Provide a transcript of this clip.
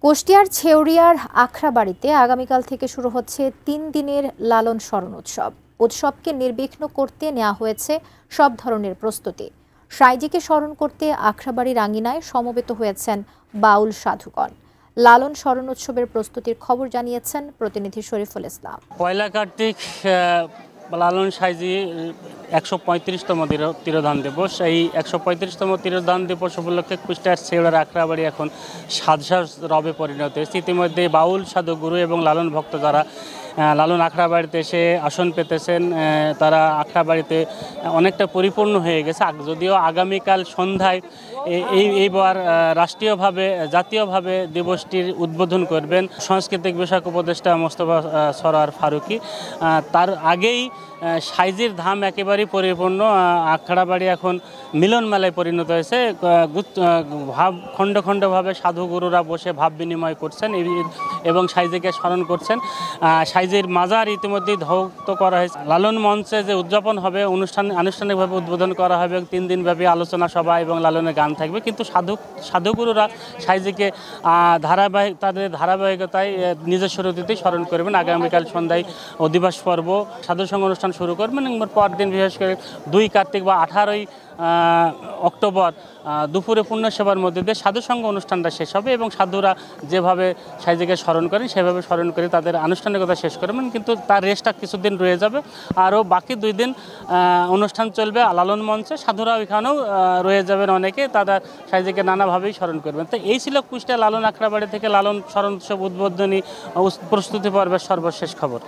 কুষ্টিয়ার ছেউরিয়ার আখড়াবাড়িতে আগামীকাল থেকে শুরু হচ্ছে ৩ দিনের লালন স্মরণ উৎসব। উৎসবকে নির্বিঘ্ন করতে নেওয়া হয়েছে সব ধরনের প্রস্তুতি। সাইজিকে স্মরণ করতে আখড়াবাড়ির আঙিনায় সমবেত হয়েছেন বাউল সাধুগণ। লালন স্মরণ উৎসবের প্রস্তুতির খবর জানিয়েছেন প্রতিনিধি শরীফুল ইসলাম। পয়লা কার্তিক লালন সাইজি ১৩৫তম তিরোধান দিবস। এই ১৩৫তম তিরোধান দিবস উপলক্ষে কুষ্টিয়ার ছেউরিয়ার আখড়াবাড়ি এখন সাজসাজ রবে পরিণত হয়েছে। ইতিমধ্যে বাউল সাধুগুরু এবং লালন ভক্ত যারা লালন আখড়াবাড়িতে এসে আসন পেতেছেন, তারা আখড়াবাড়িতে অনেকটা পরিপূর্ণ হয়ে গেছে। যদিও আগামীকাল সন্ধ্যায় এইবার রাষ্ট্রীয়ভাবে জাতীয়ভাবে দিবসটির উদ্বোধন করবেন সাংস্কৃতিক বিষয়ক উপদেষ্টা মোস্তফা সরোয়ার ফারুকী। তার আগেই সাইজির ধাম একেবারেই পরিপূর্ণ। আখড়াবাড়ি এখন মিলন মেলায় পরিণত হয়েছে। খণ্ড খণ্ডভাবে সাধুগুরুরা বসে ভাব বিনিময় করছেন এবং সাইজিকে স্মরণ করছেন। সাইজির মাজার ইতিমধ্যেই ধৌত করা হয়েছে। লালন মঞ্চে যে উদযাপন হবে, আনুষ্ঠানিকভাবে উদ্বোধন করা হবে। 3 দিনব্যাপী আলোচনা সভা এবং লালনের গান থাকবে। কিন্তু সাধুগুরুরা সাইজিকে তাদের ধারাবাহিকতায় নিজস্ব রীতিতেই স্মরণ করবেন। আগামীকাল সন্ধ্যায় অধিবাস পর্ব সাধুসঙ্গ অনুষ্ঠান শুরু করবেন এবং পরদিন বিশেষ করে 2 কার্তিক বা 18ই অক্টোবর দুপুরে পূর্ণ সেবার মধ্যে দিয়ে সাধুসঙ্গ অনুষ্ঠানটা শেষ হবে এবং সাধুরা যেভাবে সাইজিকে স্মরণ করেন সেভাবে স্মরণ করে তাদের আনুষ্ঠানিকতা শেষ করবেন। কিন্তু তার রেস্টটা কিছুদিন রয়ে যাবে। আরও বাকি 2 দিন অনুষ্ঠান চলবে লালন মঞ্চে। সাধুরা ওইখানেও রয়ে যাবেন অনেকে, তারা সাইজিকে নানাভাবেই স্মরণ করবেন। তো এই ছিল কুষ্টিয়া লালন আখড়াবাড়ি থেকে লালন স্মরণ উৎসব উদ্বোধনী প্রস্তুতি পর্বের সর্বশেষ খবর।